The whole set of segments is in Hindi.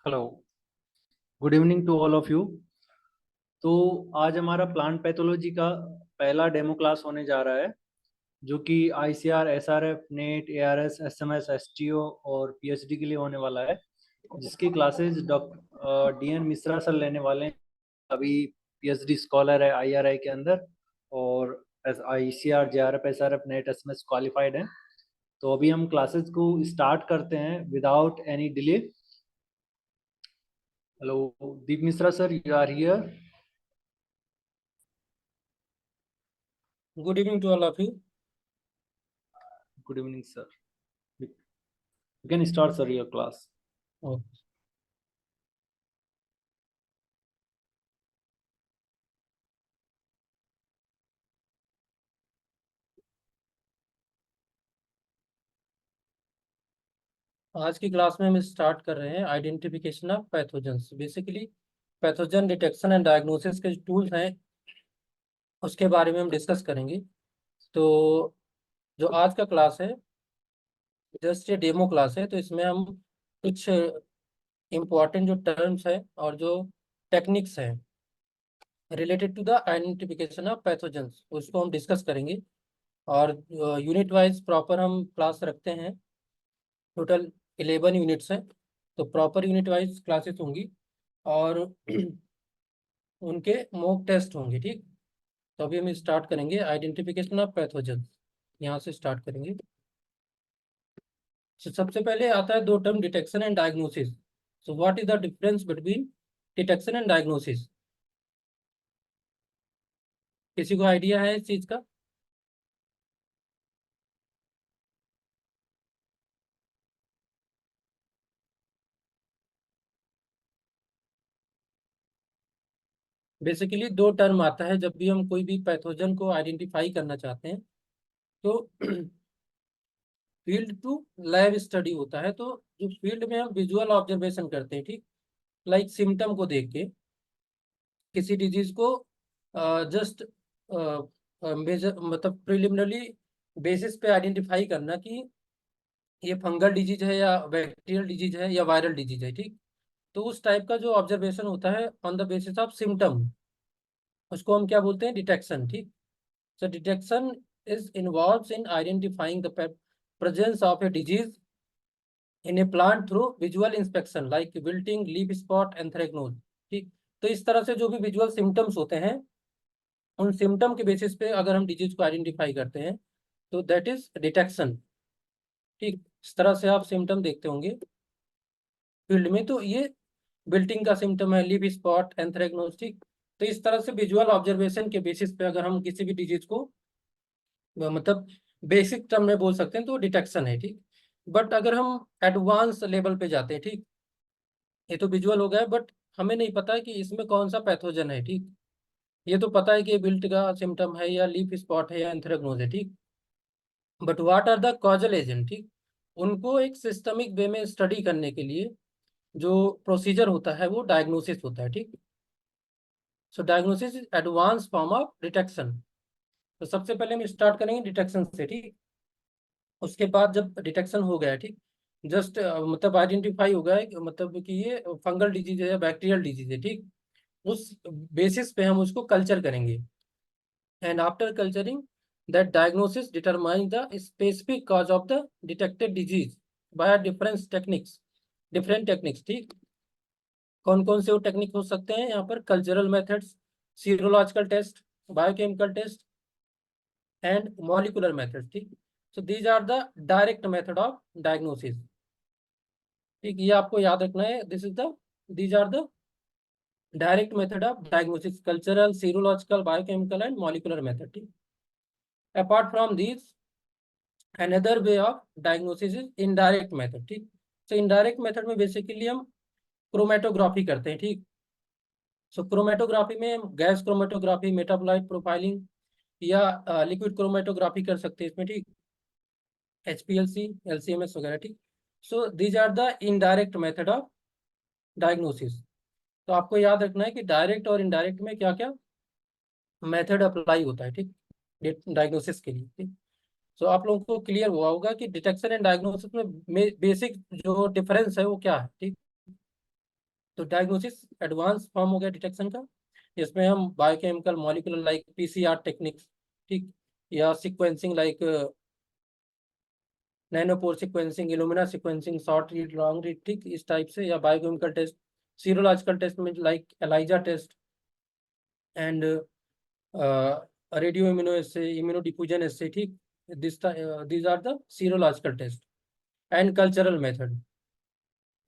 Hello, good evening to all of you. तो आज हमारा प्लांट पैथोलॉजी का पहला डेमो क्लास होने जा रहा है, जो कि ICR, SRF, NET, ARS, SMS, STO और पीएचडी के लिए होने वाला है, जिसकी classes doctor DN Mishra sir लेने वाले हैं। अभी पीएचडी स्कॉलर है आईआरआई के अंदर, और ICR, JRF, SRF, NET, SMS qualified है। तो अभी हम क्लासेस को स्टार्ट करते हैं without any delay. Hello Deep Mishra sir, you are here. Good evening to all of you. Good evening, sir. You can start, sir, your class. Oh, आज की क्लास में हम स्टार्ट कर रहे हैं identification of pathogens. Basically pathogen detection and diagnosis के टूल्स हैं, उसके बारे में हम डिस्कस करेंगे। तो जो आज का क्लास है जस्ट ये डेमो क्लास है, तो इसमें हम कुछ इम्पोर्टेंट जो टर्म्स हैं और जो टेक्निक्स हैं related to the identification of pathogens उसको हम डिस्कस करेंगे। और यूनिट वाइज प्रॉपर हम क्लास रखते हैं। टोटल 11 यूनिट्स हैं, तो प्रॉपर यूनिट वाइज क्लासेस होंगी और उनके मॉक टेस्ट होंगे। ठीक, तो अभी हम स्टार्ट करेंगे आइडेंटिफिकेशन ऑफ पैथोजन। यहाँ से स्टार्ट करेंगे। तो सबसे पहले आता है दो term, detection and diagnosis. So what is the difference between detection and diagnosis? किसी को आइडिया है इस चीज का? बेसिकली दो टर्म आता है जब भी हम कोई भी पैथोजन को आइडेंटिफाई करना चाहते हैं। तो फील्ड टू लैब स्टडी होता है। तो जो फील्ड में हम विजुअल ऑब्जर्वेशन करते हैं, ठीक, लाइक सिम्टम को देख के किसी डिजीज को जस्ट मेजर मतलब प्रिलिमिनरी बेसिस पे आइडेंटिफाई करना कि ये फंगल डिजीज है या बैक्टीरियल डिजीज है या वायरल डिजीज है। ठीक, तो उस टाइप का जो ऑब्जर्वेशन होता है on the basis of symptom, उसको हम क्या बोलते हैं? डिटेक्शन। ठीक, so detection is involves in identifying the presence of a disease in a plant through visual inspection like wilting, leaf spot, anthracnose. ठीक, तो इस तरह से जो भी विजुअल सिम्टम्स होते हैं, उन सिम्टम के बेसिस पे अगर हम डिजीज को आइडेंटिफाई करते हैं तो दैट इज डिटेक्शन। ठीक, इस तरह से आप सिम्टम देखते होंगे फील्ड में। तो ये विल्टिंग का सिम्टम है, लीफ स्पॉट, एंथ्रेक्नोज। ठीक, तो इस तरह से विजुअल ऑब्जर्वेशन के बेसिस पे अगर हम किसी भी डिजीज को मतलब बेसिक टर्म में बोल सकते हैं तो डिटेक्शन है। ठीक, बट अगर हम एडवांस लेवल पे जाते हैं, ठीक, ये तो विजुअल हो गया, बट हमें नहीं पता है कि इसमें कौन सा पैथोजन है। ठीक, ये तो पता है कि बिल्ट का सिम्टम है या लीफ स्पॉट है या एंथ्रेक्नोज है। ठीक, but what are the causal agent? ठीक, उनको एक सिस्टमिक वे में स्टडी करने के लिए जो प्रोसीजर होता है वो डायग्नोसिस होता है। ठीक, so diagnosis is advance form of detection. तो सबसे पहले हम स्टार्ट करेंगे डिटेक्शन से। ठीक, उसके बाद जब डिटेक्शन हो गया, ठीक, जस्ट मतलब आइडेंटिफाई हो गया है मतलब कि ये फंगल डिजीज है या बैक्टीरियल डिजीज है। ठीक, उस बेसिस पे हम उसको कल्चर करेंगे and after culturing that diagnosis determine the specific cause of the detected disease by different techniques. ठीक, कौन कौन से वो टेक्निक हो सकते हैं यहाँ पर? Cultural methods, serological test, biochemical test and molecular methods. ठीक, so these are the direct method of diagnosis. ठीक, ये आपको याद रखना है। These are the direct method of diagnosis: cultural, serological, biochemical and molecular method. ठीक, apart from these another way of diagnosis is indirect method. ठीक, तो इनडायरेक्ट मेथड में बेसिकली हम क्रोमेटोग्राफी करते हैं। ठीक, सो क्रोमेटोग्राफी में गैस क्रोमेटोग्राफी, मेटाबोलाइट प्रोफाइलिंग या लिक्विड क्रोमेटोग्राफी कर सकते हैं इसमें। ठीक, HPLC, LCMS वगैरह। ठीक, so these are the indirect method of diagnosis. तो आपको याद रखना है कि डायरेक्ट और इनडायरेक्ट में क्या क्या मेथड अप्लाई होता है। ठीक, डायग्नोसिस के लिए। ठीक, सो आप लोगों को क्लियर हुआ होगा कि डिटेक्शन एंड डायग्नोसिस में बेसिक जो डिफरेंस है वो क्या है। ठीक, तो डायग्नोसिस एडवांस फॉर्म हो गया डिटेक्शन का, इसमें हम biochemical molecular like PCR techniques, ठीक, या sequencing like nanopore sequencing, Illumina sequencing, short read, long read, ठीक, इस टाइप से, या बायोकेमिकल टेस्ट, सीरोलॉजिकल टेस्ट में like ELISA test and radio immuno assay, immuno diffusion assay, ठीक, these are the serological test and cultural method.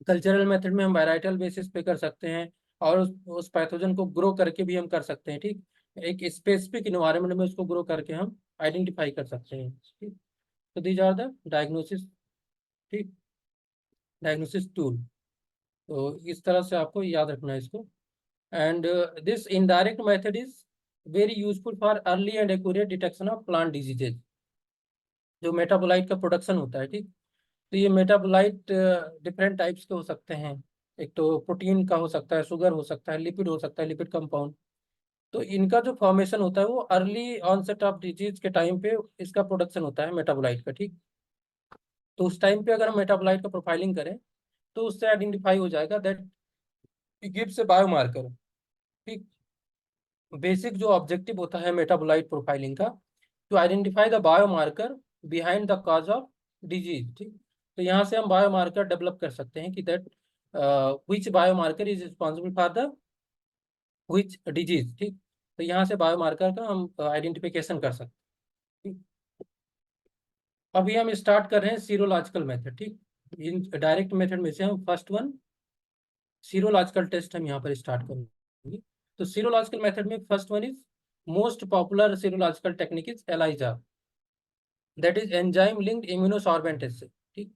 Cultural method में हम वायराइटल बेसिस पे कर सकते हैं, और उस पैथोजन को ग्रो करके भी हम कर सकते हैं, ठीक, एक स्पेसिफिक इन्वायरमेंट में उसको ग्रो करके हम आइडेंटिफाई कर सकते हैं, ठीक। तो दीज आर द डायग्नोसिस, ठीक, डायग्नोसिस टूल। तो इस तरह से आपको याद रखना है इसको। And this indirect method is very useful for early and accurate detection of plant diseases, जो मेटाबोलाइट का प्रोडक्शन होता है, ठीक। तो ये मेटाबोलाइट डिफरेंट टाइप्स के हो सकते हैं, एक तो प्रोटीन का हो सकता है, शुगर हो सकता है, लिपिड हो सकता है, लिपिड कंपाउंड। तो इनका जो फॉर्मेशन होता है वो अर्ली ऑनसेट ऑफ डिजीज के टाइम पे इसका प्रोडक्शन होता है मेटाबोलाइट का, ठीक। तो उस टाइम पे अगर हम मेटाबोलाइट का प्रोफाइलिंग करें तो उससे आइडेंटिफाई हो जाएगा दैट गिव्स ए बायोमार्कर, ठीक। बेसिक जो ऑब्जेक्टिव होता है मेटाबोलाइट प्रोफाइलिंग का, to identify the biomarker behind the cause of disease, ठीक। तो यहाँ से हम बायोमार्कर डेवलप कर सकते हैं कि that which biomarker is responsible for the which disease, ठीक। तो यहाँ से बायोमार्कर का हम आइडेंटिफिकेशन कर सकते हैं, ठीक? अभी हम स्टार्ट कर रहे हैं सीरोलॉजिकल मेथड, ठीक। इन डायरेक्ट मेथड में से हम फर्स्ट वन सीरोलॉजिकल टेस्ट हम यहाँ पर स्टार्ट करेंगे। तो सीरोलॉजिकल मेथड में first one is most popular serological technique is ELISA, that is enzyme linked immunosorbent assay, ठीक।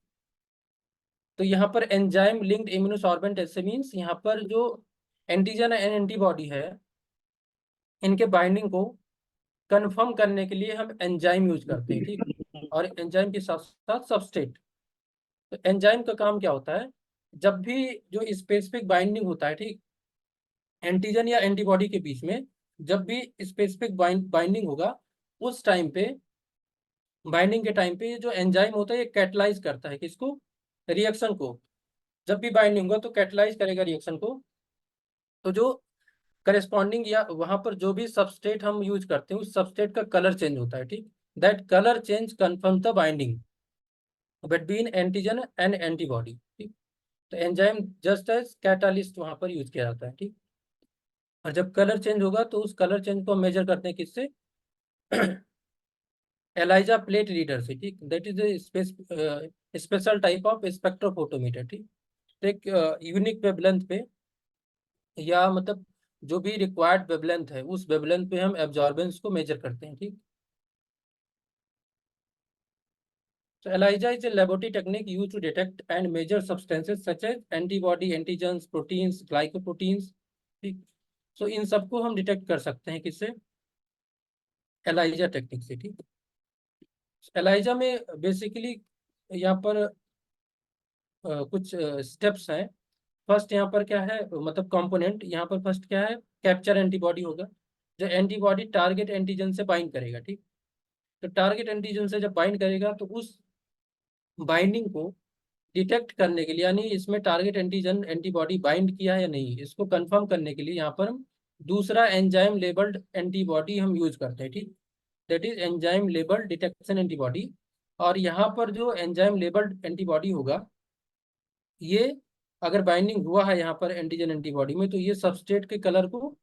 तो यहाँ पर enzyme linked immunosorbent assay means यहाँ पर जो एंटीजन एंड एंटीबॉडी है, इनके बाइंडिंग को कंफर्म करने के लिए हम एंजाइम यूज करते हैं, ठीक। और एंजाइम के साथ साथ सबस्ट्रेट। तो एंजाइम का काम क्या होता है, जब भी जो स्पेसिफिक बाइंडिंग होता है, ठीक, एंटीजन या एंटीबॉडी के बीच में जब भी स्पेसिफिक बाइंडिंग होगा, उस टाइम पे, बाइंडिंग के टाइम पे जो एंजाइम होता है ये कैटलाइज करता है किसको, रिएक्शन को। जब भी बाइंडिंग होगा तो कैटलाइज करेगा रिएक्शन को। तो जो करस्पॉन्डिंग या वहां पर जो भी सबस्ट्रेट हम यूज करते हैं उस सबस्ट्रेट का कलर चेंज होता है, ठीक। That colour change confirm the binding between antigen and antibody, ठीक। तो एंजाइम जस्ट एज कैटालिस्ट वहां पर यूज किया जाता है, ठीक। और जब कलर चेंज होगा तो उस कलर चेंज को मेजर करते हैं किससे, एलाइजा प्लेट रीडर से, ठीक। That is special type of spectrophotometer, ठीक। तो एक यूनिक वेवलेंथ पे, या मतलब जो भी रिक्वायर्ड वेवलेंथ है उस वेवलेंथ पे हम एब्जॉर्बेंस को मेजर करते हैं, ठीक। So ELISA is a laboratory technique used to detect and measure substances such as antibody, antigens, proteins, glycoproteins, ठीक। सो इन सबको हम डिटेक्ट कर सकते हैं किससे, एलाइजा टेक्निक से, ठीक। एलाइजा में बेसिकली यहाँ पर कुछ स्टेप्स हैं। फर्स्ट यहाँ पर क्या है, मतलब कंपोनेंट यहाँ पर फर्स्ट क्या है, कैप्चर एंटीबॉडी होगा, जो एंटीबॉडी टारगेट एंटीजन से बाइंड करेगा, ठीक। तो टारगेट एंटीजन से जब बाइंड करेगा तो उस बाइंडिंग को डिटेक्ट करने के लिए, यानी इसमें टारगेट एंटीजन एंटीबॉडी बाइंड किया है या नहीं, इसको कंफर्म करने के लिए यहाँ पर हम दूसरा एंजाइम लेबल्ड एंटीबॉडी हम यूज करते हैं, ठीक। That is enzyme labelled detection antibody. और यहाँ पर जो एंजाइम लेबल्ड एंटीबॉडी होगा, ये अगर बाइंडिंग हुआ है यहाँ पर एंटीजन एंटीबॉडी में, तो ये सबस्ट्रेट के कलर को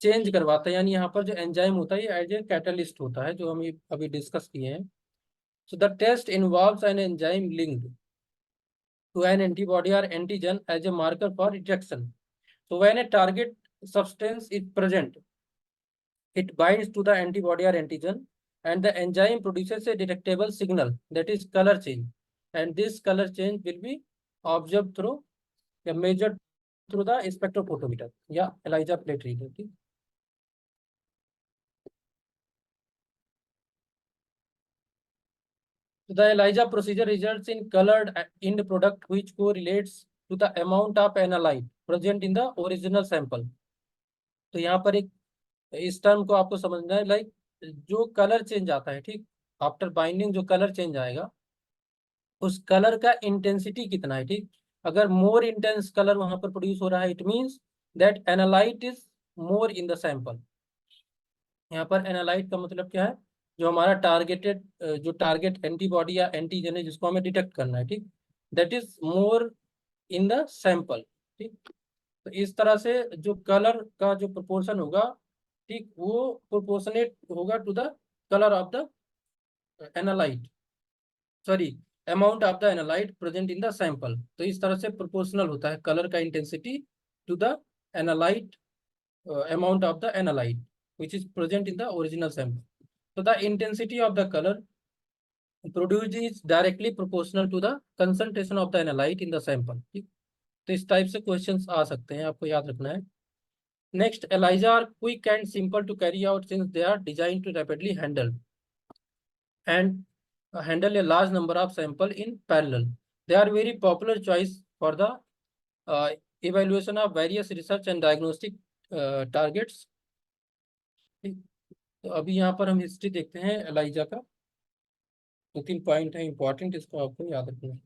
चेंज करवाता है। यानी यहाँ पर जो एंजाइम होता है ये एज ए कैटलिस्ट होता है, जो हम अभी डिस्कस किए हैं। So the test involves an enzyme linked to an antibody or antigen as a marker for detection. So when a target substance is present, it binds to the antibody or antigen, and the enzyme produces a detectable signal, that is color change. And this color change will be observed through, measured through the spectrophotometer या ELISA plate reader, ठीक। So the ELISA procedure results in colored end product which correlates to the amount of analyte present in the original sample. तो यहाँ पर एक इस टर्म को आपको समझना है, लाइक जो कलर चेंज आता है, ठीक, आफ्टर बाइंडिंग जो कलर चेंज आएगा उस कलर का इंटेंसिटी कितना है, ठीक। अगर मोर इंटेंस कलर वहां पर प्रोड्यूस हो रहा है, it means that analyte is more in the sample. यहाँ पर एनालाइट का मतलब क्या है, जो हमारा टारगेटेड, जो टारगेट एंटीबॉडी या एंटीजन है जिसको हमें डिटेक्ट करना है, ठीक, that is more in the sample, ठीक। तो इस तरह से जो कलर का जो प्रोपोर्शन होगा, ठीक, वो प्रोपोर्शनेट होगा to the colour of the analyte, sorry, amount of the analyte present in the sample. तो इस तरह से प्रोपोर्शनल होता है कलर का intensity to the analyte, amount of the analyte which is present in the original sample. So the intensity of the color produced is directly proportional to the concentration of the analyte in the sample, ठीक। तो इस टाइप से क्वेश्चंस आ सकते हैं, आपको याद रखना है। Next, ELISA are quick and simple to carry out since they are designed to rapidly handle a large number of sample in parallel. They are very popular choice for the evaluation of various research and diagnostic targets, ठीक। तो अभी यहाँ पर हम हिस्ट्री देखते हैं एलाइजा का। 2-3 पॉइंट है इंपॉर्टेंट, इसको आपको याद रखना है।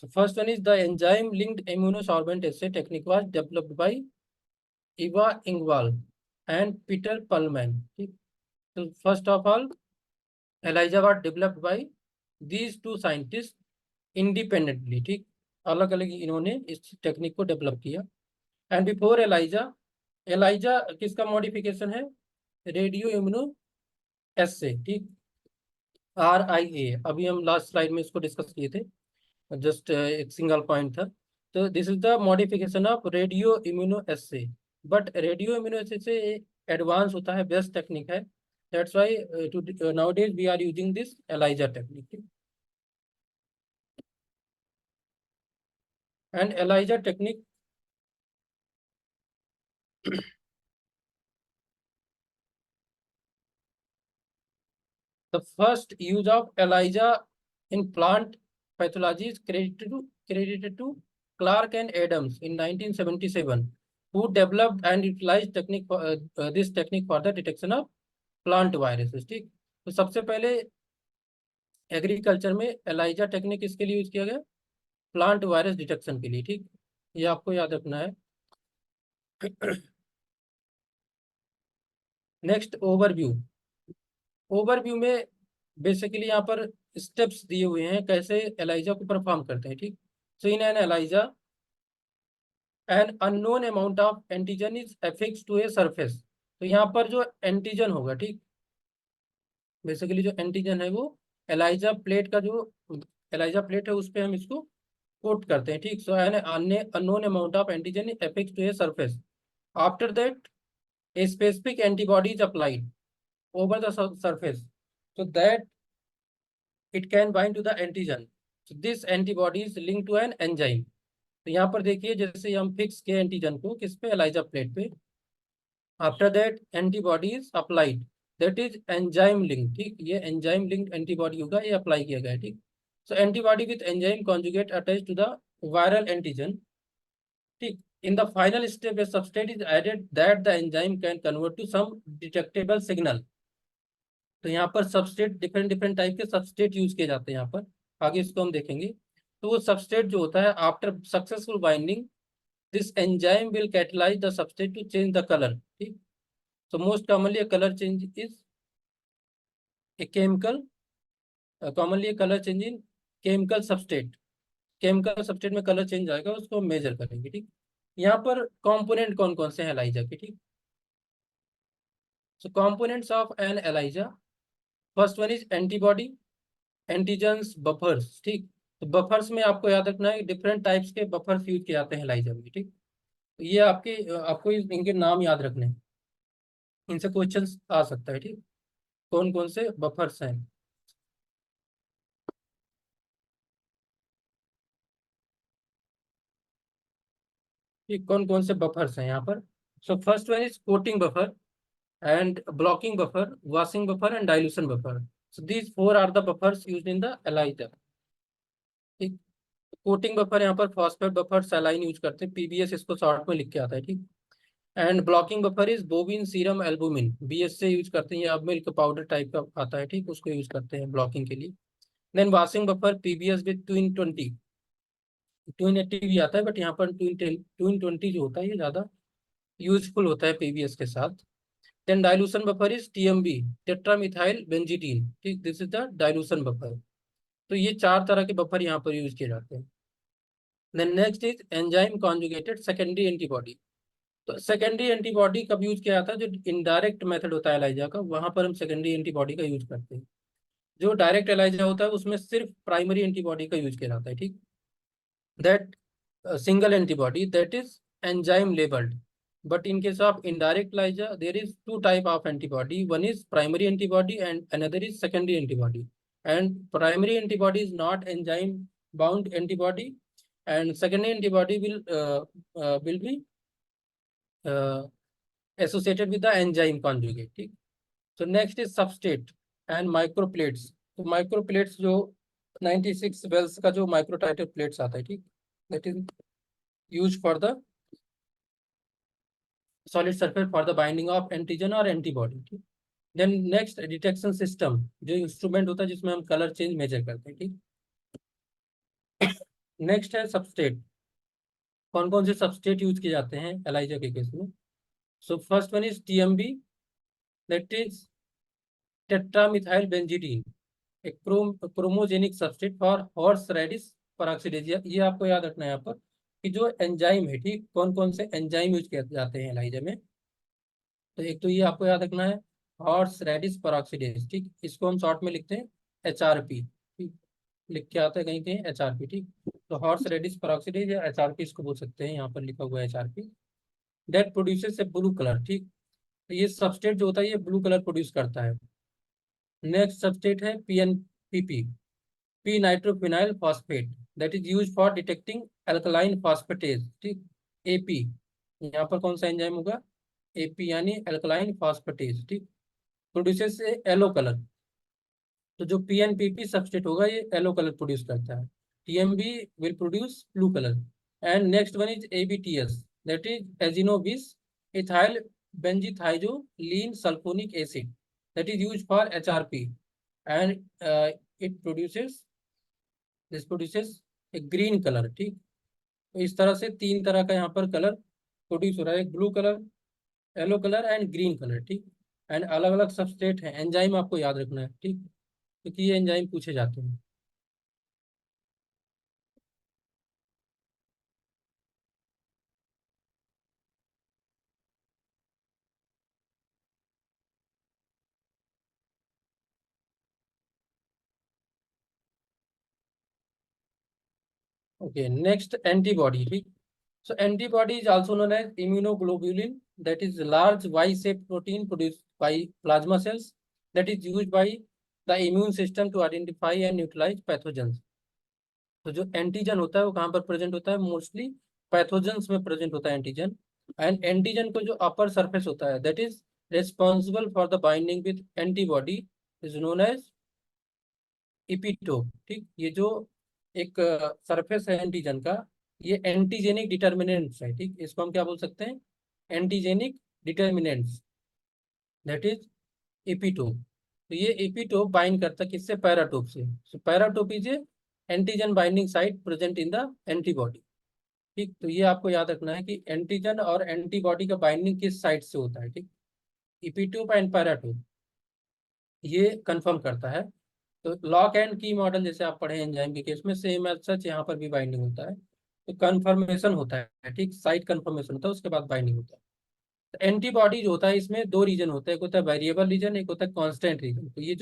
So first one is the enzyme linked immunosorbent assay technique was developed by Eva Ingwall and Peter Pullman, ठीक। तो first of all, ELISA was developed by these two scientists independently, ठीक, अलग अलग इन्होंने इस टेक्निक को डेवलप किया। एंड बिफोर एलाइजा, एलाइजा किसका मॉडिफिकेशन है, रेडियो इम्यूनो एस्से, ठीक, RIA। अभी हम लास्ट स्लाइड में इसको डिस्कस किए थे, जस्ट एक सिंगल पॉइंट था। तो this is the modification of radio immuno assay, but radio immuno assay से एडवांस होता है, बेस्ट टेक्निक है, that's why nowadays we are using this ELISA technique. And ELISA technique the first use of ELISA in plant pathology is credited to Clark and Adams in 1977, who developed and utilized technique for, this technique for the detection of plant viruses, ठीक। तो सबसे पहले एग्रीकल्चर में एलाइजा टेक्निक किसके लिए यूज किया गया, प्लांट वायरस डिटेक्शन के लिए, ठीक। ये आपको याद रखना है। Next, overview. ओवरव्यू में बेसिकली यहाँ पर स्टेप्स दिए हुए हैं कैसे एलाइजा को परफॉर्म करते हैं, ठीक। So in an ELISA an unknown amount of antigen is affix to a surface. तो यहाँ पर जो एंटीजन होगा, ठीक, बेसिकली जो एंटीजन है वो एलाइजा प्लेट का जो एलाइजा प्लेट है उस पर हम इसको कोट करते हैं, ठीक। So an unknown amount of antigen is affix to a surface. After that a specific antibody is applied over the surface so that it can bind to the antigen. So this antibody is linked to an enzyme. तो यहाँ पर देखिए जैसे हम फिक्स किए एंटीजन को किस पे, एलाइजा प्लेट पे। After that antibody is applied, that is enzyme link, ठीक। ये एंजाइम लिंक एंटीबॉडी होगा, ये अप्लाई किया गया है, ठीक। So antibody with enzyme conjugate attach to the viral antigen, ठीक। In the final step, a substrate is added that the enzyme can convert to some detectable signal. तो यहाँ पर सबस्ट्रेट डिफरेंट टाइप के सबस्ट्रेट यूज किए जाते हैं यहाँ पर, आगे इसको हम देखेंगे। तो वो सबस्ट्रेट जो होता है after successful binding, this enzyme will catalyse the substrate to change the colour, ठीक। So most commonly colour change is a chemical, commonly colour change in chemical substrate, chemical substrate में कलर चेंज आएगा, उसको हम मेजर करेंगे, ठीक। यहाँ पर कंपोनेंट कौन कौन से हैं एलाइजा के, ठीक। So components of an ELISA, first one is antibody, antigens, buffers, ठीक। तो बफर्स में आपको याद रखना है डिफरेंट टाइप्स के बफर्स यूज किए जाते हैं एलाइजा में, ठीक। तो ये आपको इनके नाम याद रखने हैं, इनसे क्वेश्चंस आ सकता है, ठीक। कौन कौन से बफर्स हैं, ठीक, कौन कौन से बफर्स हैं यहाँ पर। सो first one is coating buffer and blocking buffer, washing buffer and dilution buffer. So these four are the buffers used in the ELISA, ठीक। कोटिंग बफर यहाँ पर फॉस्फेट बफर सैलाइन यूज करते हैं, PBS इसको शॉर्ट में लिख के आता है, ठीक। And blocking buffer is बोविन serum albumin, BS से यूज करते हैं, अब मिल्क पाउडर टाइप का आता है, ठीक, उसको यूज करते हैं ब्लॉकिंग के लिए। Then washing buffer PBS with 2 in 20 280 भी आता है, बट यहाँ पर 220 जो होता है ये ज़्यादा यूजफुल होता है पीवीएस के साथ। Then dilution buffer is TMB, tetramethyl benzidine, ठीक, this is the dilution buffer. तो ये 4 तरह के बफर यहाँ पर यूज किए जाते हैं। Then next is enzyme conjugated secondary antibody. तो सेकेंडरी एंटीबॉडी कब यूज किया जाता है? जो इनडायरेक्ट मेथड होता है एलाइजा का, वहां पर हम सेकेंडरी एंटीबॉडी का यूज करते हैं। जो डायरेक्ट एलाइजा होता है उसमें सिर्फ प्राइमरी एंटीबॉडी का यूज किया जाता है, ठीक। That single antibody that is enzyme labeled, but in case of indirect ELISA there is two type of antibody. One is primary antibody and another is secondary antibody, and primary antibody is not enzyme bound antibody, and secondary antibody will be associated with the enzyme conjugate, ठीक। so next is substrate and microplates। तो microplates जो 96 wells का जो microtiter plates आता है, ठीक, that is used for the solid surface for the binding of antigen or antibody, ठीक। then next detection system, जो इंस्ट्रूमेंट होता है जिसमें हम कलर चेंज मेजर करते हैं, ठीक। नेक्स्ट है सबस्ट्रेट। कौन कौन से सबस्ट्रेट यूज किए जाते हैं एलाइजा के केस में? So first one is TMB, that is tetramethyl benzidine, एक chromogenic substrate for horse radish peroxidase. ये आपको याद रखना है यहाँ पर कि जो एंजाइम है, ठीक, कौन कौन से एंजाइम यूज किए जाते हैं एलाइजा में। तो एक तो ये आपको याद रखना है हॉर्स रेडिस पेरोक्सिडेज, ठीक, इसको हम शॉर्ट में लिखते हैं एचआरपी, ठीक, लिख के आता है कहीं कहीं एचआरपी, ठीक। तो हॉर्स रेडिस पेरोक्सिडेज या एचआरपी इसको बोल सकते हैं, यहाँ पर लिखा हुआ है HRP. That produces A blue colour, ठीक। तो ये सबस्ट्रेट जो होता है ये ब्लू कलर प्रोड्यूस करता है। नेक्स्ट सबस्ट्रेट है PNPP, P nitrophenyl phosphate, that is use for detecting alkaline phosphatase, ठीक। एपी, यहाँ पर कौन सा एंजाइम होगा? एपी यानी अल्कलाइन फॉस्फेटेज, ठीक, प्रोड्यूसेस येलो कलर। तो जो पीएनपीपी सबस्ट्रेट होगा ये येलो कलर प्रोड्यूस करता है। TMB will produce blue colour. And next one is ABTS, that is azinobis ethyl benzothiazoline sulfonic acid, that is use for HRP, and it produces a green colour, ठीक। तो इस तरह से 3 तरह का यहाँ पर कलर प्रोड्यूस हो रहा है, blue colour, yellow colour and green colour, ठीक। एंड अलग अलग सबस्ट्रेट है, एंजाइम आपको याद रखना है, ठीक, क्योंकि ये एंजाइम पूछे जाते हैं। ओके, नेक्स्ट एंटीबॉडी, ठीक। So antibody is also known as immunoglobulin, that is large Y-shaped protein produced by plasma cells that is used by the immune system to identify and neutralize pathogens। तो जो एंटीजन होता है वो कहाँ पर प्रेजेंट होता है? मोस्टली पैथोजेंस में प्रेजेंट होता है एंटीजन। एंड एंटीजन को जो अपर सरफेस होता है that is responsible for the binding with antibody is known as epitope, ठीक। ये जो एक सरफेस है एंटीजन का, ये एंटीजेनिक डिटर्मिनेंट्स है, ठीक, इसको हम क्या बोल सकते हैं? Antigenic determinants, that is epitope. तो ये एपिटोप बाइंड करता है किससे? पैराटोप से। So paratope is a antigen binding site present in the antibody, ठीक। तो ये आपको याद रखना है कि एंटीजन और एंटीबॉडी का बाइंडिंग किस साइट से होता है, ठीक। एपिटोप एंड पैराटोप ये कंफर्म करता है। तो लॉक एंड की मॉडल जैसे आप पढ़े एंजाइम के केस में, सेम एज सच यहाँ पर भी बाइंडिंग होता है। तो कंफर्मेशन होता है, ठीक, साइट कंफर्मेशन होता है, उसके बाद बाइंडिंग होता है। तो एंटीबॉडी जो होता है इसमें 2 रीजन होते हैं, एक होता है वेरिएबल रीजन, एक होता है कांस्टेंट रीजन। तो ये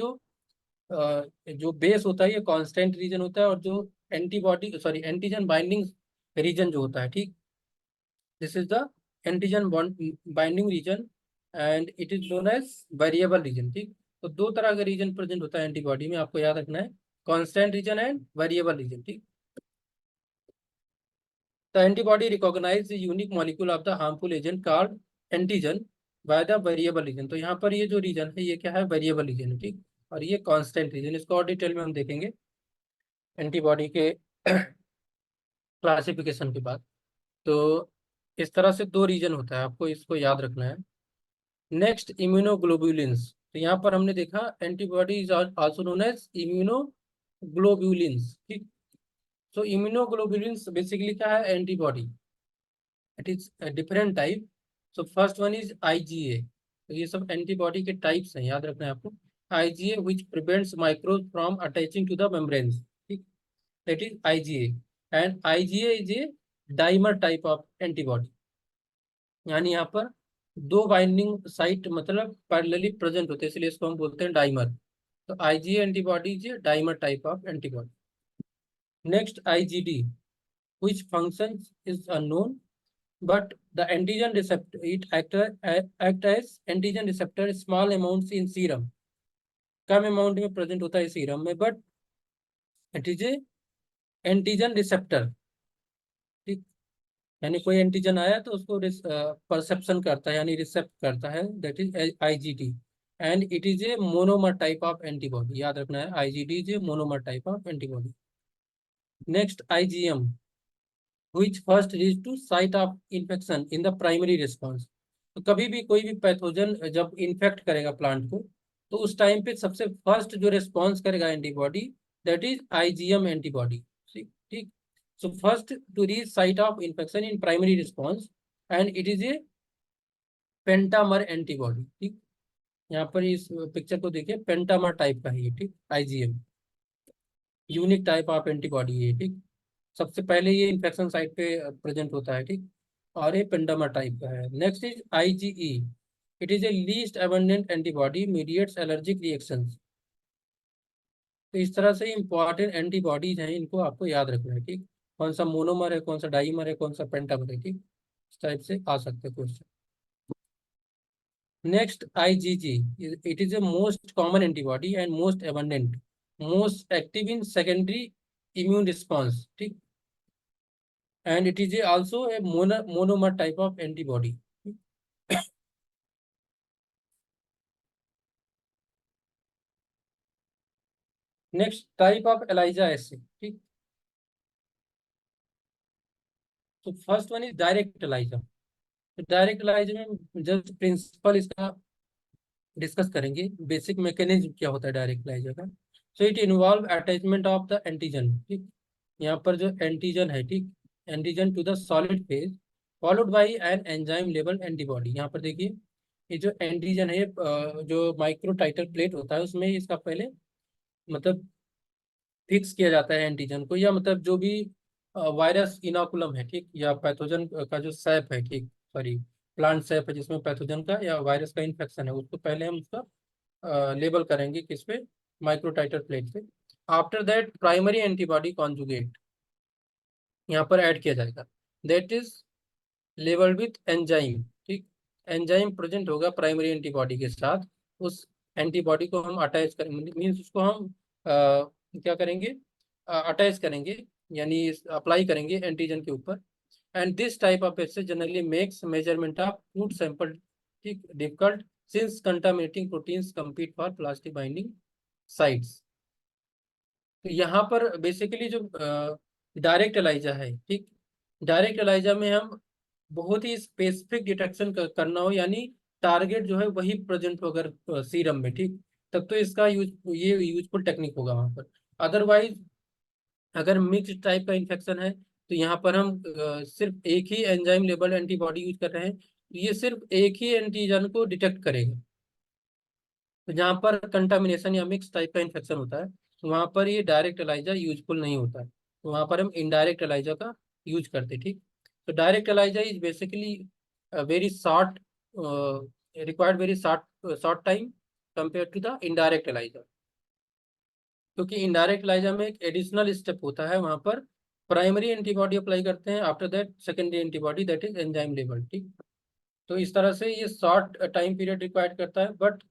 जो बेस होता है ये कांस्टेंट रीजन होता है, और जो एंटीजन बाइंडिंग रीजन जो होता है, ठीक, this is the antigen binding region and it is known as variable region, ठीक। तो 2 तरह का रीजन प्रेजेंट होता है एंटीबॉडी में, आपको याद रखना है, constant region and variable region, ठीक। The antibody recognize the unique molecule of the harmful agent called antigen by the variable region। तो यहाँ पर ये जो रीजन है ये क्या है? वेरिएबल रीजन है, ठीक। और ये कांस्टेंट रीजन, इसको और डिटेल में हम देखेंगे एंटीबॉडी के क्लासिफिकेशन के बाद। तो इस तरह से 2 रीजन होता है, आपको इसको याद रखना है। Next immunoglobulins. तो यहाँ पर हमने देखा antibody is also known as immunoglobulins, ठीक। सो इम्यूनोग्लोबुलिन्स बेसिकली क्या है, antibody, it is different type. So first one is IgA, तो ये सब एंटीबॉडी के टाइप्स हैं, याद रखना है आपको। IgA which prevents microbe from attaching to the membranes, ठीक, that is IgA. And IgA is a dimer type of antibody, यानी यहाँ पर दो बाइंडिंग साइट मतलब पैरेलली प्रेजेंट होते हैं, इसलिए इसको हम बोलते हैं डाइमर। तो IgA antibody is a dimer type of antibody. Next IgD, which functions is unknown, but the antigen receptor, it act as antigen receptor small amounts in serum, come amount में प्रेजेंट होता है सीरम में, but it is a antigen receptor, ठीक, यानी कोई एंटीजन आया तो उसको परसेप्शन करता है यानी रिसेप्ट करता है, that is IgD. And it is A monomer type of antibody, याद रखना है, IgD is a monomer type of antibody. Next IgM, which first leads to site of infection in the primary response। तो कभी भी कोई भी पैथोजन जब इन्फेक्ट करेगा प्लांट को, तो उस टाइम पे सबसे फर्स्ट जो रिस्पॉन्स करेगा antibody, that is IgM antibody, ठीक। So first to reach site of infection in primary response, and it is a pentamer antibody, ठीक। यहाँ पर इस पिक्चर को देखिए, पेंटामर टाइप का है ये, ठीक, IgM unique type of antibody है, ठीक। सबसे पहले ये इन्फेक्शन साइट पे प्रेजेंट होता है, ठीक, और ये पेंडामर टाइप का है। Next is IgE, it is A least abundant antibody mediates allergic reactions. तो इस तरह से इंपॉर्टेंट एंटीबॉडीज हैं, इनको आपको याद रखना है, ठीक। कौन सा मोनोमर है, कौन सा डाइमर है, कौन सा पेंटामर है, ठीक, इस टाइप से आ सकते हैं question. Next IgG, it is a most common antibody and most abundant, most active in secondary immune response, ठीक, and it is also a monomer type of antibody। Next type of ELISA assay, ठीक। तो first one is direct ELISA. तो डायरेक्ट एलाइजा में जस्ट प्रिंसिपल इसका डिस्कस करेंगे, बेसिक मैकेनिज्म क्या होता है डायरेक्ट एलाइजा का। So it involve attachment of the antigen, ठीक, यहाँ पर जो एंटीजन है, ठीक, antigen to the solid phase followed by an enzyme level antibody. यहाँ पर देखिए, ये जो एंटीजन है, जो माइक्रो टाइटर प्लेट होता है उसमें इसका पहले मतलब फिक्स किया जाता है एंटीजन को, या मतलब जो भी वायरस इनोकुलम है, ठीक, या पैथोजन का जो सैप है, ठीक, सॉरी प्लांट सैप है जिसमें पैथोजन का या वायरस का इन्फेक्शन है, उसको पहले हम उसका लेबल करेंगे किस पे, माइक्रोटाइटर प्लेट पे। After that primary antibody conjugate यहाँ पर ऐड किया जाएगा, that is labelled with enzyme, ठीक, एंजाइम प्रेजेंट होगा प्राइमरी एंटीबॉडी के साथ, उस एंटीबॉडी को हम अटैच करेंगे, मीन्स उसको हम क्या करेंगे, अटैच करेंगे, यानी अप्लाई करेंगे एंटीजन के ऊपर। And this type of assay generally makes measurement of food sample, ठीक, difficult since contaminating proteins compete for plastic binding sites. तो यहाँ पर बेसिकली जो डायरेक्ट एलाइजा है, ठीक, डायरेक्ट एलाइजा में हम बहुत ही स्पेसिफिक डिटेक्शन करना हो, यानी टारगेट जो है वही प्रेजेंट हो अगर सीरम में, ठीक, तब तो इसका ये यूजफुल टेक्निक होगा वहां पर। अदरवाइज अगर मिक्स टाइप का इन्फेक्शन है तो यहाँ पर हम सिर्फ एक ही एंजाइम लेबल एंटीबॉडी यूज कर रहे हैं, तो ये सिर्फ एक ही एंटीजन को डिटेक्ट करेगा। तो जहाँ पर कंटामिनेशन या मिक्स टाइप का इन्फेक्शन होता है, तो वहाँ पर ये डायरेक्ट एलाइजा यूजफुल नहीं होता है, तो वहाँ पर हम इनडायरेक्ट एलाइजा का यूज करते हैं, ठीक। तो direct ELISA is basically very short, required very short time compare to the indirect ELISA, क्योंकि इनडायरेक्ट एलाइजा में एक एडिशनल स्टेप होता है, वहाँ पर प्राइमरी एंटीबॉडी अप्लाई करते हैं, after that secondary antibody, that is enzyme level, ठीक। तो इस तरह से ये शॉर्ट टाइम पीरियड रिक्वायर्ड करता है, बट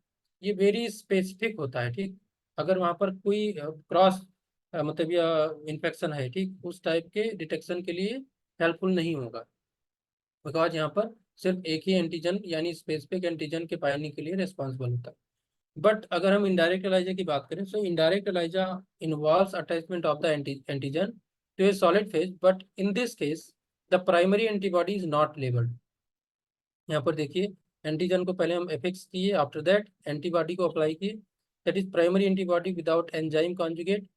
ये वेरी स्पेसिफिक होता है, ठीक। अगर वहाँ पर कोई क्रॉस मतलब या इन्फेक्शन है, ठीक, उस टाइप के डिटेक्शन के लिए हेल्पफुल नहीं होगा, बिकॉज यहाँ पर सिर्फ एक ही एंटीजन यानी स्पेसिफिक एंटीजन के पाने के लिए रिस्पॉन्सिबल होता है। बट अगर हम इनडायरेक्ट एलाइजा की बात करें, so indirect ELISA involves attachment of the antigen to a solid phase, but in this case the primary antibody is not labelled. यहाँ पर देखिए, एंटीजन को पहले हम एफिक्स किए, आफ्टर दैट एंटीबॉडी को अप्लाई किए, that is primary antibody without enzyme conjugate,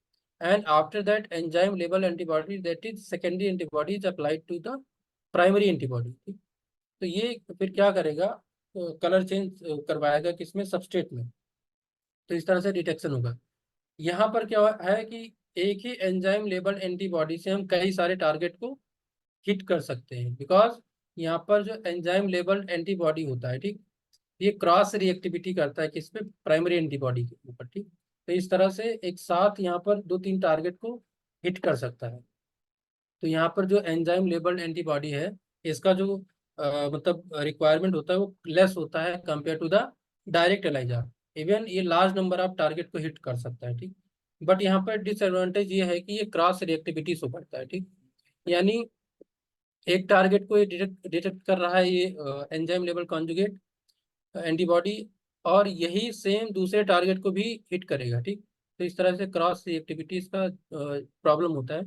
and after that enzyme labeled antibody, that is secondary antibody, is applied to the primary antibody. ठीक, तो ये फिर क्या करेगा, कलर चेंज करवाएगा किसमें, सबस्ट्रेट में। तो इस तरह से डिटेक्शन होगा। यहाँ पर क्या है कि एक ही एंजाइम लेबल एंटीबॉडी से हम कई सारे टारगेट को हिट कर सकते हैं, बिकॉज यहाँ पर जो एंजाइम लेबल एंटीबॉडी होता है, ठीक, ये क्रॉस रिएक्टिविटी करता है किस पे, प्राइमरी एंटीबॉडी के ऊपर। ठीक, तो इस तरह से एक साथ यहाँ पर 2-3 टारगेट को हिट कर सकता है। तो यहाँ पर जो एंजाइम लेबल्ड एंटीबॉडी है, इसका जो मतलब रिक्वायरमेंट होता है वो लेस होता है compare to the direct ELISA. Even ये लार्ज नंबर ऑफ टारगेट को हिट कर सकता है। ठीक, बट यहाँ पर डिसएडवांटेज ये है कि ये क्रॉस रिएक्टिविटी शो करता है। ठीक, यानी एक टारगेट को ये डिटेक्ट कर रहा है ये एंजाइम लेबल कॉन्जुगेट एंटीबॉडी, और यही सेम दूसरे टारगेट को भी हिट करेगा। ठीक, तो इस तरह से क्रॉस रिएक्टिविटीज का प्रॉब्लम होता है,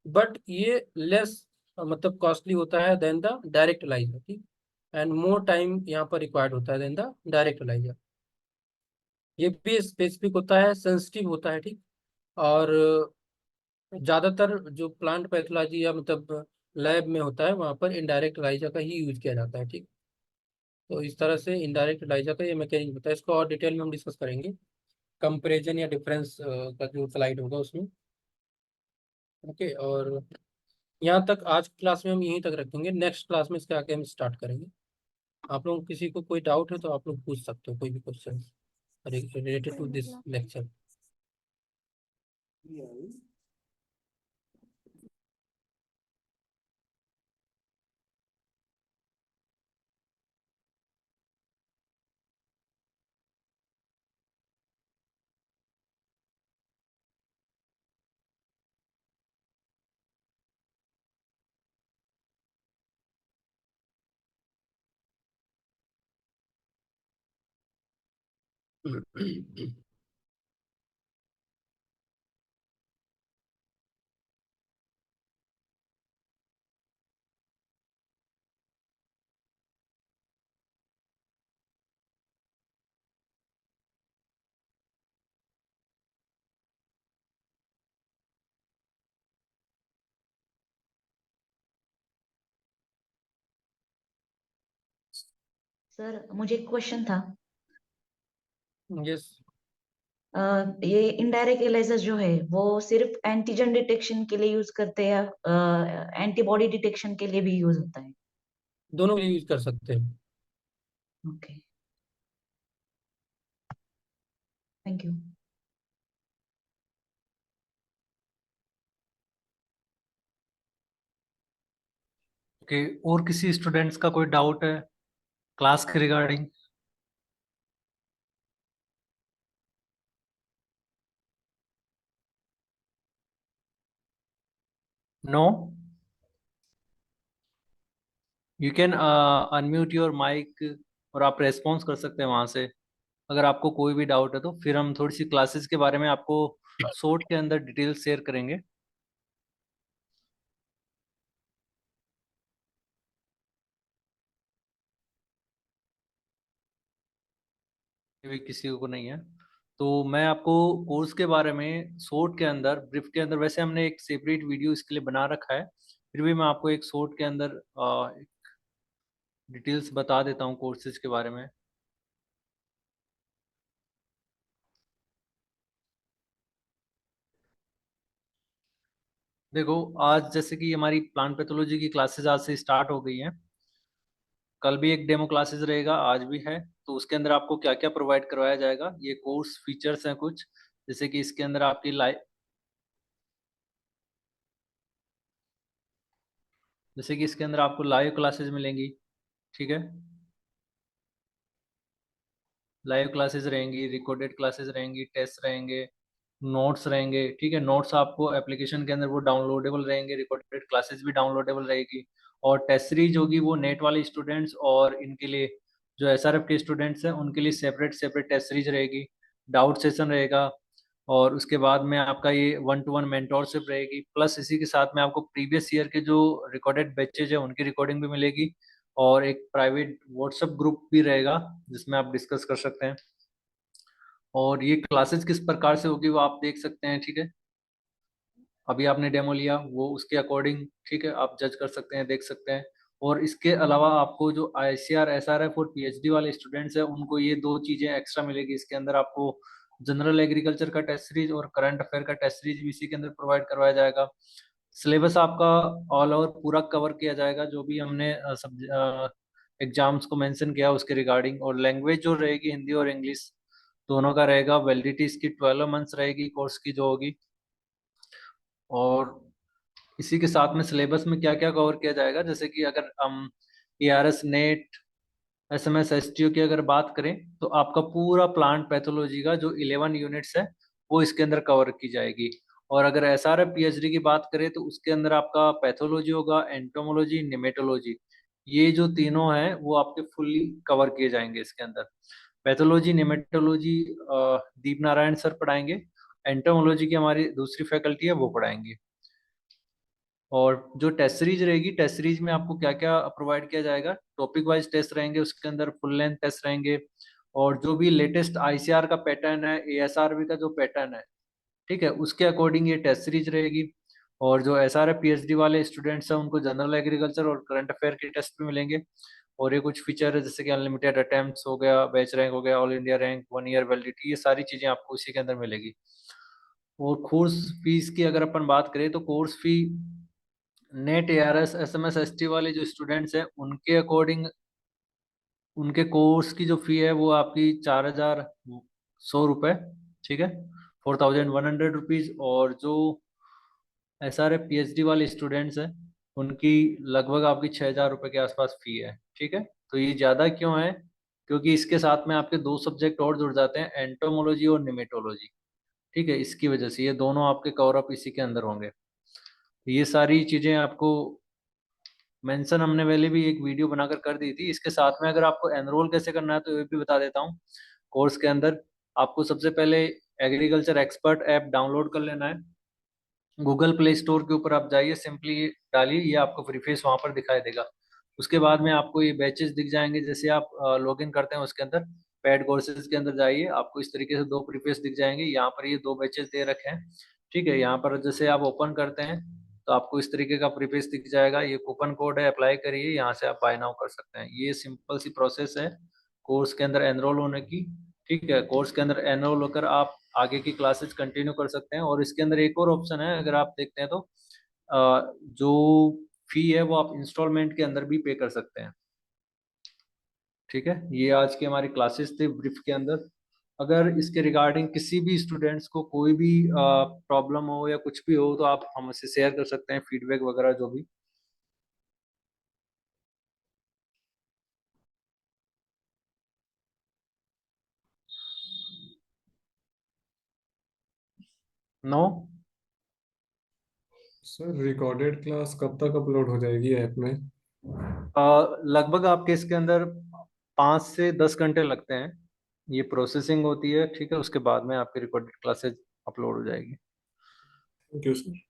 बट ये लेस मतलब कॉस्टली होता है देन द डायरेक्ट एलाइजर। ठीक, एंड मोर टाइम यहाँ पर रिक्वायर्ड होता है देन द डायरेक्ट एलाइजर। ये भी स्पेसिफिक होता है, सेंसिटिव होता है। ठीक, और ज़्यादातर जो प्लांट पैथोलॉजी या मतलब लैब में होता है वहाँ पर इनडायरेक्ट एलाइजर का ही यूज किया जाता है। ठीक, तो इस तरह से इनडायरेक्ट एलाइजर का ये मैकेनिज्म होता है। इसको और डिटेल में हम डिस्कस करेंगे कंपैरिजन या डिफरेंस का जो स्लाइड होगा उसमें। ओके, और यहाँ तक आज की क्लास में हम यहीं तक रखेंगे। नेक्स्ट क्लास में इसके आगे हम स्टार्ट करेंगे। आप लोग किसी को कोई डाउट है तो आप लोग पूछ सकते हो, कोई भी question related to this lecture. Sir मुझे एक क्वेश्चन था। यस, ये इनडायरेक्ट एलाइजर जो है वो सिर्फ एंटीजन डिटेक्शन के लिए यूज करते हैं या एंटीबॉडी डिटेक्शन के लिए भी यूज होता है? दोनों भी यूज कर सकते हैं। Okay, thank you. ओके, और किसी स्टूडेंट्स का कोई डाउट है क्लास के regarding? No, you can unmute your mic और आप रेस्पॉन्स कर सकते हैं वहां से अगर आपको कोई भी डाउट है। तो फिर हम थोड़ी सी क्लासेस के बारे में आपको शॉर्ट के अंदर डिटेल्स शेयर करेंगे। भी किसी को नहीं है तो मैं आपको कोर्स के बारे में शॉर्ट के अंदर, ब्रीफ के अंदर, वैसे हमने एक सेपरेट वीडियो इसके लिए बना रखा है, फिर भी मैं आपको एक शॉर्ट के अंदर डिटेल्स बता देता हूँ कोर्सेज के बारे में। देखो, आज जैसे कि हमारी प्लांट पैथोलॉजी की क्लासेस आज से स्टार्ट हो गई हैं। कल भी एक डेमो क्लासेस रहेगा, आज भी है। तो उसके अंदर आपको क्या क्या प्रोवाइड करवाया जाएगा, ये कोर्स फीचर्स हैं कुछ, जैसे कि इसके अंदर आपकी लाइव, जैसे कि इसके अंदर आपको लाइव क्लासेस मिलेंगी। ठीक है, लाइव क्लासेस रहेंगी, रिकॉर्डेड क्लासेस रहेंगी, टेस्ट रहेंगे, नोट्स रहेंगे। ठीक है, नोट्स आपको एप्लीकेशन के अंदर वो डाउनलोडेबल रहेंगे, रिकॉर्डेड क्लासेस भी डाउनलोडेबल रहेगी। और टेस्ट सीरीज होगी वो नेट वाले स्टूडेंट्स और इनके लिए जो एसआरएफ के स्टूडेंट्स हैं उनके लिए सेपरेट सेपरेट टेस्ट सीरीज रहेगी। डाउट सेशन रहेगा, और उसके बाद में आपका ये 1-to-1 मेंटोरशिप रहेगी। प्लस इसी के साथ में आपको प्रीवियस ईयर के जो रिकॉर्डेड बैचेज है उनकी रिकॉर्डिंग भी मिलेगी, और एक प्राइवेट व्हाट्सएप ग्रुप भी रहेगा जिसमें आप डिस्कस कर सकते हैं। और ये क्लासेस किस प्रकार से होगी वो आप देख सकते हैं। ठीक है, अभी आपने डेमो लिया वो उसके अकॉर्डिंग, ठीक है, आप जज कर सकते हैं, देख सकते हैं। और इसके अलावा आपको जो ICR SRF और PhD वाले स्टूडेंट्स हैं उनको ये 2 चीजें एक्स्ट्रा मिलेगी इसके अंदर। आपको जनरल एग्रीकल्चर का टेस्ट सीरीज और करंट अफेयर का टेस्ट सीरीज भी इसी के अंदर प्रोवाइड करवाया जाएगा। सिलेबस आपका ऑल ओवर पूरा कवर किया जाएगा, जो भी हमने सब एग्जाम्स को मेंशन किया उसके रिगार्डिंग। और लैंग्वेज जो रहेगी हिंदी और इंग्लिश दोनों का रहेगा। वैलिडिटी इसकी 12 मंथ्स रहेगी कोर्स की जो होगी। और इसी के साथ में सिलेबस में क्या क्या कवर किया जाएगा, जैसे कि अगर हम ARS नेट SMS STO की अगर बात करें तो आपका पूरा प्लांट पैथोलॉजी का जो 11 यूनिट्स है वो इसके अंदर कवर की जाएगी। और अगर SRF PhD की बात करें तो उसके अंदर आपका पैथोलॉजी होगा, एंटोमोलॉजी, निमेटोलॉजी, ये जो तीनों हैं वो आपके फुल्ली कवर किए जाएंगे इसके अंदर। पैथोलॉजी निमेटोलॉजी दीप नारायण सर पढ़ाएंगे। एंटोमोलॉजी की हमारी दूसरी फैकल्टी है वो पढ़ाएंगे। और जो टेस्ट सीरीज रहेगी, टेस्ट सीरीज में आपको क्या क्या प्रोवाइड किया जाएगा, टॉपिक वाइज टेस्ट रहेंगे उसके अंदर, फुल लेंथ टेस्ट रहेंगे। और जो भी लेटेस्ट ICR का पैटर्न है, ASRB का जो पैटर्न है, ठीक है, उसके अकॉर्डिंग ये टेस्ट सीरीज रहेगी। और जो SRF PhD वाले स्टूडेंट्स हैं उनको जनरल एग्रीकल्चर और करंट अफेयर के टेस्ट भी मिलेंगे। और ये कुछ फीचर है जैसे कि अनलिमिटेड अटेम्प्ट्स हो गया, बैच रैंक हो गया, all India rank, 1 year validity, ये सारी चीजें आपको इसी के अंदर मिलेगी। और कोर्स फीस की अगर अपन बात करें तो course fee net ARS SMS ST वाले जो स्टूडेंट्स हैं उनके अकॉर्डिंग उनके कोर्स की जो फी है वो आपकी 4100 रुपये, ठीक है, 4100 रुपीज। और जो SRF PhD वाले स्टूडेंट्स हैं उनकी लगभग आपकी 6000 रुपये के आसपास फी है, ठीक है। तो ये ज़्यादा क्यों है, क्योंकि इसके साथ में आपके 2 सब्जेक्ट और जुड़ जाते हैं, एंटोमोलॉजी और निमेटोलॉजी, ठीक है। इसकी वजह से ये दोनों आपके कवर अप इसी के अंदर होंगे। ये सारी चीज़ें आपको मेंशन हमने पहले भी एक वीडियो बनाकर कर दी थी। इसके साथ में अगर आपको एनरोल कैसे करना है तो ये भी बता देता हूँ। कोर्स के अंदर आपको सबसे पहले एग्रीकल्चर एक्सपर्ट ऐप डाउनलोड कर लेना है। गूगल प्ले स्टोर के ऊपर आप जाइए, सिंपली डालिए, ये आपको प्रीफेस वहां पर दिखाई देगा। उसके बाद में आपको ये बैचेस दिख जाएंगे, जैसे आप लॉगिन करते हैं उसके अंदर पेड कोर्सेज के अंदर जाइए, आपको इस तरीके से 2 प्रीफेस दिख जाएंगे। यहाँ पर ये 2 बैचेस दे रखे हैं, ठीक है। यहाँ पर जैसे आप ओपन करते हैं तो आपको इस तरीके का प्रीफेस दिख जाएगा, ये कूपन कोड है, अप्लाई करिए, यहाँ से आप बाय नाउ कर सकते हैं। ये सिंपल सी प्रोसेस है कोर्स के अंदर एनरोल होने की, ठीक है। कोर्स के अंदर एनरोल होकर आप आगे की क्लासेस कंटिन्यू कर सकते हैं। और इसके अंदर एक और ऑप्शन है, अगर आप देखते हैं तो जो फी है वो आप इंस्टॉलमेंट के अंदर भी पे कर सकते हैं, ठीक है। ये आज की हमारी क्लासेस थे ब्रीफ के अंदर। अगर इसके रिगार्डिंग किसी भी स्टूडेंट्स को कोई भी प्रॉब्लम हो या कुछ भी हो तो आप हमसे शेयर कर सकते हैं, फीडबैक वगैरह जो भी। नो, सर रिकॉर्डेड क्लास कब तक अपलोड हो जाएगी ऐप में? लगभग आपके इसके अंदर 5 से 10 घंटे लगते हैं, ये प्रोसेसिंग होती है, ठीक है। उसके बाद में आपकी रिकॉर्डेड क्लासेज अपलोड हो जाएगी। Thank you sir.